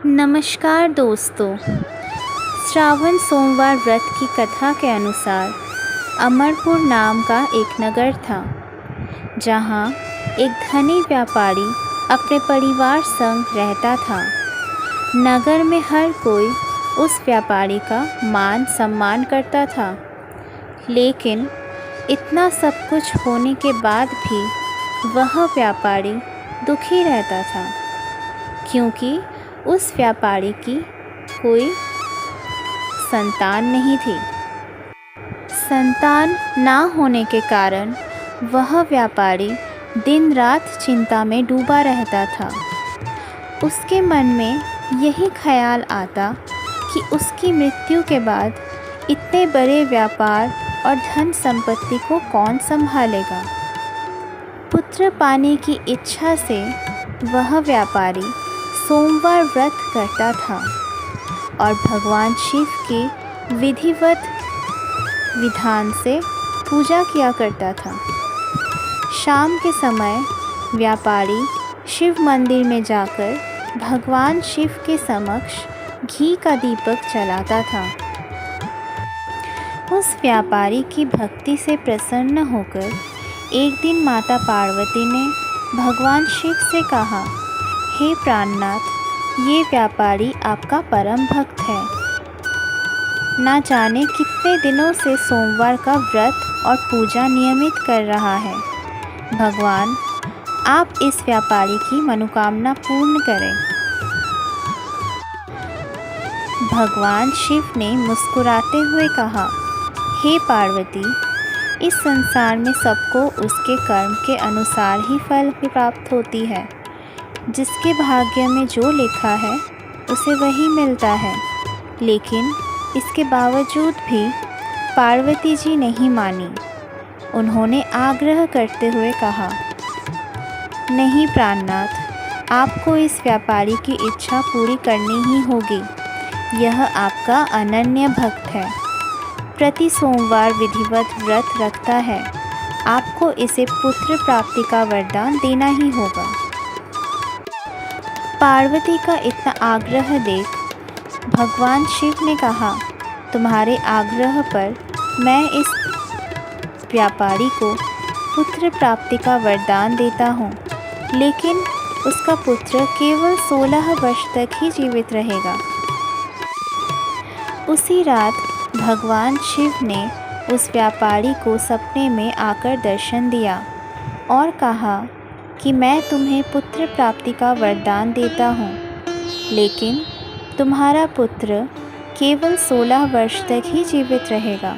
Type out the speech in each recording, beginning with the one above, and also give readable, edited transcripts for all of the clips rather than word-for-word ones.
नमस्कार दोस्तों। श्रावण सोमवार व्रत की कथा के अनुसार अमरपुर नाम का एक नगर था, जहाँ एक धनी व्यापारी अपने परिवार संग रहता था। नगर में हर कोई उस व्यापारी का मान सम्मान करता था, लेकिन इतना सब कुछ होने के बाद भी वह व्यापारी दुखी रहता था, क्योंकि उस व्यापारी की कोई संतान नहीं थी। संतान ना होने के कारण वह व्यापारी दिन रात चिंता में डूबा रहता था। उसके मन में यही ख्याल आता कि उसकी मृत्यु के बाद इतने बड़े व्यापार और धन संपत्ति को कौन संभालेगा। पुत्र पाने की इच्छा से वह व्यापारी सोमवार व्रत करता था और भगवान शिव की विधिवत विधान से पूजा किया करता था। शाम के समय व्यापारी शिव मंदिर में जाकर भगवान शिव के समक्ष घी का दीपक जलाता था। उस व्यापारी की भक्ति से प्रसन्न होकर एक दिन माता पार्वती ने भगवान शिव से कहा, हे प्राणनाथ, ये व्यापारी आपका परम भक्त है। ना जाने कितने दिनों से सोमवार का व्रत और पूजा नियमित कर रहा है। भगवान, आप इस व्यापारी की मनोकामना पूर्ण करें। भगवान शिव ने मुस्कुराते हुए कहा, हे पार्वती, इस संसार में सबको उसके कर्म के अनुसार ही फल प्राप्त होती है। जिसके भाग्य में जो लिखा है उसे वही मिलता है। लेकिन इसके बावजूद भी पार्वती जी नहीं मानी। उन्होंने आग्रह करते हुए कहा, नहीं प्राणनाथ, आपको इस व्यापारी की इच्छा पूरी करनी ही होगी। यह आपका अनन्य भक्त है, प्रति सोमवार विधिवत व्रत रखता है। आपको इसे पुत्र प्राप्ति का वरदान देना ही होगा। पार्वती का इतना आग्रह देख भगवान शिव ने कहा, तुम्हारे आग्रह पर मैं इस व्यापारी को पुत्र प्राप्ति का वरदान देता हूँ, लेकिन उसका पुत्र केवल 16 वर्ष तक ही जीवित रहेगा। उसी रात भगवान शिव ने उस व्यापारी को सपने में आकर दर्शन दिया और कहा कि मैं तुम्हें पुत्र प्राप्ति का वरदान देता हूँ, लेकिन तुम्हारा पुत्र केवल 16 वर्ष तक ही जीवित रहेगा।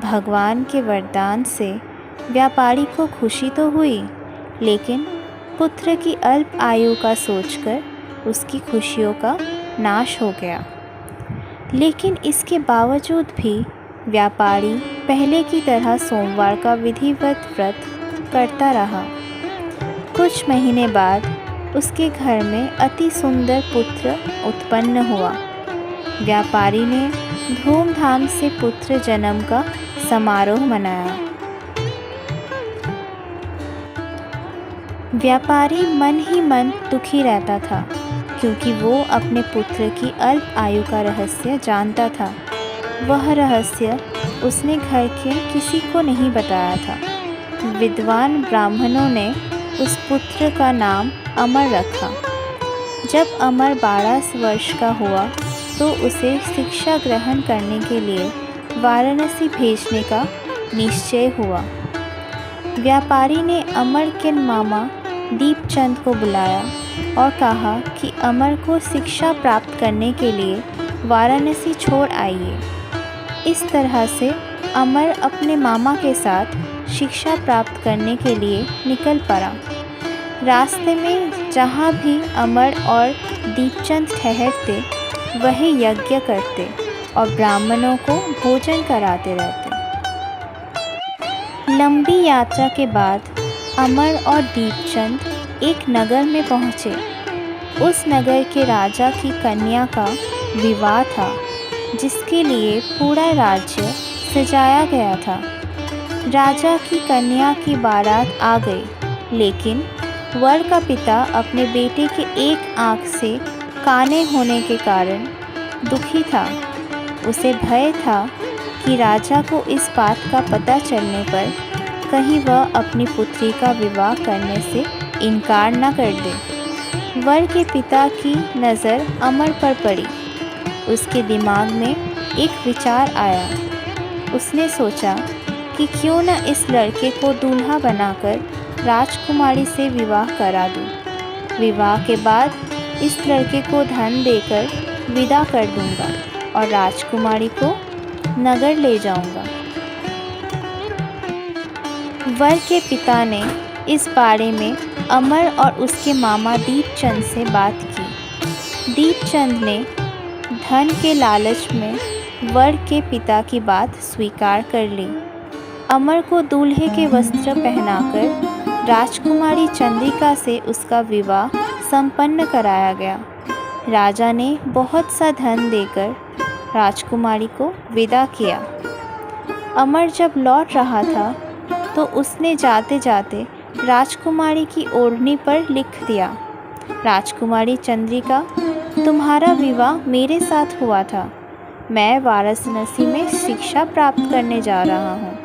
भगवान के वरदान से व्यापारी को खुशी तो हुई, लेकिन पुत्र की अल्प आयु का सोचकर उसकी खुशियों का नाश हो गया। लेकिन इसके बावजूद भी व्यापारी पहले की तरह सोमवार का विधिवत व्रत करता रहा। कुछ महीने बाद उसके घर में अति सुंदर पुत्र उत्पन्न हुआ। व्यापारी ने धूमधाम से पुत्र जन्म का समारोह मनाया। व्यापारी मन ही मन दुखी रहता था, क्योंकि वो अपने पुत्र की अल्प आयु का रहस्य जानता था। वह रहस्य उसने घर के किसी को नहीं बताया था। विद्वान ब्राह्मणों ने उस पुत्र का नाम अमर रखा। जब अमर 12 वर्ष का हुआ तो उसे शिक्षा ग्रहण करने के लिए वाराणसी भेजने का निश्चय हुआ। व्यापारी ने अमर के मामा दीपचंद को बुलाया और कहा कि अमर को शिक्षा प्राप्त करने के लिए वाराणसी छोड़ आइए। इस तरह से अमर अपने मामा के साथ शिक्षा प्राप्त करने के लिए निकल पड़ा। रास्ते में जहाँ भी अमर और दीपचंद ठहरते, वही यज्ञ करते और ब्राह्मणों को भोजन कराते रहते। लंबी यात्रा के बाद अमर और दीपचंद एक नगर में पहुँचे। उस नगर के राजा की कन्या का विवाह था, जिसके लिए पूरा राज्य सजाया गया था। राजा की कन्या की बारात आ गई, लेकिन वर का पिता अपने बेटे के एक आँख से काने होने के कारण दुखी था। उसे भय था कि राजा को इस बात का पता चलने पर कहीं वह अपनी पुत्री का विवाह करने से इनकार न कर दे। वर के पिता की नज़र अमर पर पड़ी। उसके दिमाग में एक विचार आया। उसने सोचा कि क्यों न इस लड़के को दूल्हा बनाकर राजकुमारी से विवाह करा दूं। विवाह के बाद इस लड़के को धन देकर विदा कर दूंगा और राजकुमारी को नगर ले जाऊंगा। वर के पिता ने इस बारे में अमर और उसके मामा दीपचंद से बात की। दीपचंद ने धन के लालच में वर के पिता की बात स्वीकार कर ली। अमर को दूल्हे के वस्त्र पहनाकर राजकुमारी चंद्रिका से उसका विवाह संपन्न कराया गया। राजा ने बहुत सा धन देकर राजकुमारी को विदा किया। अमर जब लौट रहा था तो उसने जाते जाते राजकुमारी की ओढ़नी पर लिख दिया, राजकुमारी चंद्रिका, तुम्हारा विवाह मेरे साथ हुआ था। मैं वाराणसी में शिक्षा प्राप्त करने जा रहा हूँ।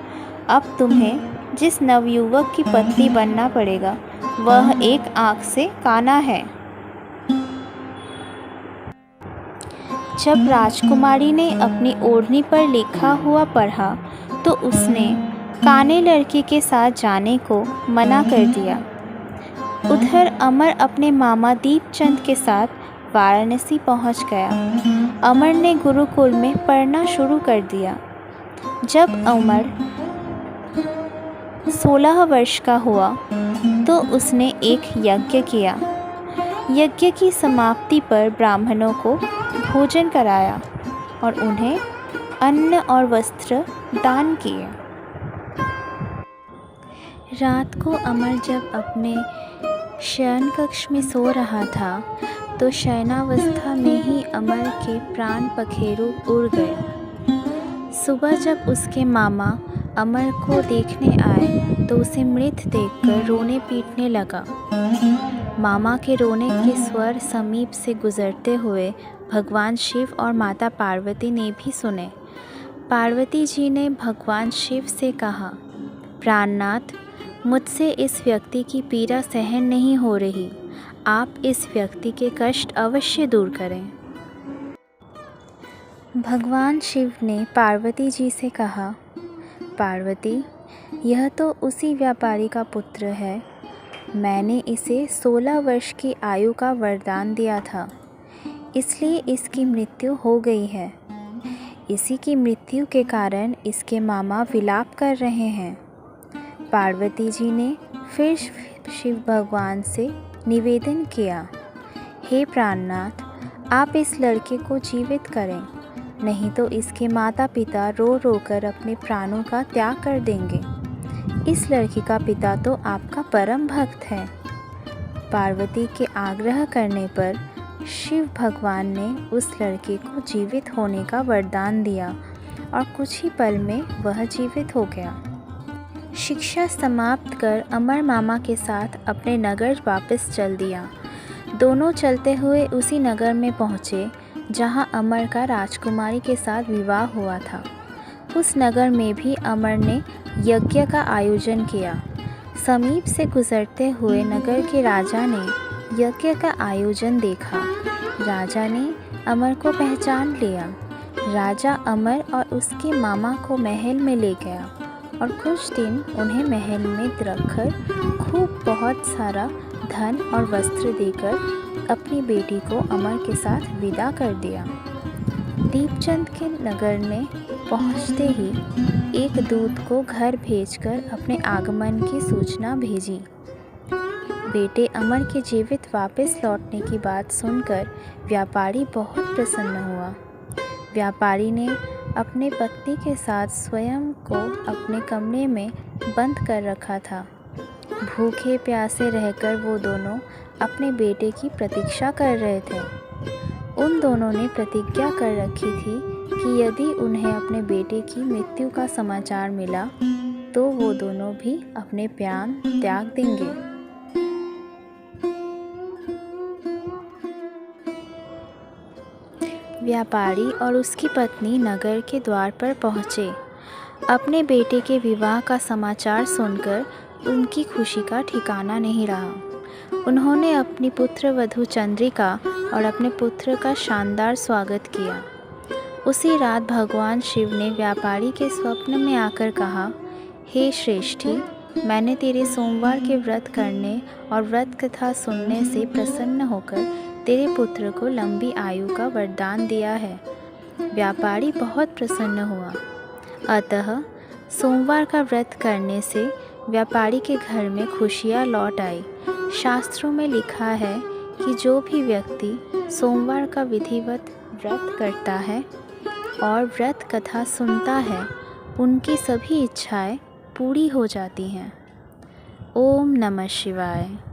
अब तुम्हें जिस नवयुवक की पत्नी बनना पड़ेगा वह एक आँख से काना है। जब राजकुमारी ने अपनी ओढ़नी पर लिखा हुआ पढ़ा तो उसने काने लड़के के साथ जाने को मना कर दिया। उधर अमर अपने मामा दीपचंद के साथ वाराणसी पहुंच गया। अमर ने गुरुकुल में पढ़ना शुरू कर दिया। जब अमर 16 वर्ष का हुआ तो उसने एक यज्ञ किया। यज्ञ की समाप्ति पर ब्राह्मणों को भोजन कराया और उन्हें अन्न और वस्त्र दान किए। रात को अमर जब अपने शयन कक्ष में सो रहा था तो शयनावस्था में ही अमर के प्राण पखेरु उड़ गए। सुबह जब उसके मामा अमर को देखने आए तो उसे मृत देखकर रोने पीटने लगा। मामा के रोने के स्वर समीप से गुजरते हुए भगवान शिव और माता पार्वती ने भी सुने। पार्वती जी ने भगवान शिव से कहा, प्राणनाथ, मुझसे इस व्यक्ति की पीड़ा सहन नहीं हो रही। आप इस व्यक्ति के कष्ट अवश्य दूर करें। भगवान शिव ने पार्वती जी से कहा, पार्वती, यह तो उसी व्यापारी का पुत्र है। मैंने इसे 16 वर्ष की आयु का वरदान दिया था, इसलिए इसकी मृत्यु हो गई है। इसी की मृत्यु के कारण इसके मामा विलाप कर रहे हैं। पार्वती जी ने फिर शिव भगवान से निवेदन किया, हे प्राणनाथ, आप इस लड़के को जीवित करें, नहीं तो इसके माता पिता रो रो कर अपने प्राणों का त्याग कर देंगे। इस लड़की का पिता तो आपका परम भक्त है। पार्वती के आग्रह करने पर शिव भगवान ने उस लड़के को जीवित होने का वरदान दिया और कुछ ही पल में वह जीवित हो गया। शिक्षा समाप्त कर अमर मामा के साथ अपने नगर वापस चल दिया। दोनों चलते हुए उसी नगर में पहुँचे जहाँ अमर का राजकुमारी के साथ विवाह हुआ था। उस नगर में भी अमर ने यज्ञ का आयोजन किया। समीप से गुजरते हुए नगर के राजा ने यज्ञ का आयोजन देखा। राजा ने अमर को पहचान लिया। राजा अमर और उसके मामा को महल में ले गया और कुछ दिन उन्हें महल में रखकर खूब बहुत सारा धन और वस्त्र देकर अपनी बेटी को अमर के साथ विदा कर दिया। दीपचंद के नगर में पहुंचते ही एक दूत को घर भेजकर अपने आगमन की सूचना भेजी। बेटे अमर के जीवित वापस लौटने की बात सुनकर व्यापारी बहुत प्रसन्न हुआ। व्यापारी ने अपने पत्नी के साथ स्वयं को अपने कमरे में बंद कर रखा था। भूखे प्यासे रहकर वो दोनों अपने बेटे की प्रतीक्षा कर रहे थे। उन दोनों ने प्रतिज्ञा कर रखी थी कि यदि उन्हें अपने बेटे की मृत्यु का समाचार मिला तो वो दोनों भी अपने प्राण त्याग देंगे। व्यापारी और उसकी पत्नी नगर के द्वार पर पहुँचे। अपने बेटे के विवाह का समाचार सुनकर उनकी खुशी का ठिकाना नहीं रहा। उन्होंने अपनी पुत्र वधू चंद्रिका और अपने पुत्र का शानदार स्वागत किया। उसी रात भगवान शिव ने व्यापारी के स्वप्न में आकर कहा, हे श्रेष्ठी, मैंने तेरे सोमवार के व्रत करने और व्रत कथा सुनने से प्रसन्न होकर तेरे पुत्र को लंबी आयु का वरदान दिया है। व्यापारी बहुत प्रसन्न हुआ। अतः सोमवार का व्रत करने से व्यापारी के घर में खुशियाँ लौट आई। शास्त्रों में लिखा है कि जो भी व्यक्ति सोमवार का विधिवत व्रत करता है और व्रत कथा सुनता है, उनकी सभी इच्छाएं पूरी हो जाती हैं। ओम नमः शिवाय।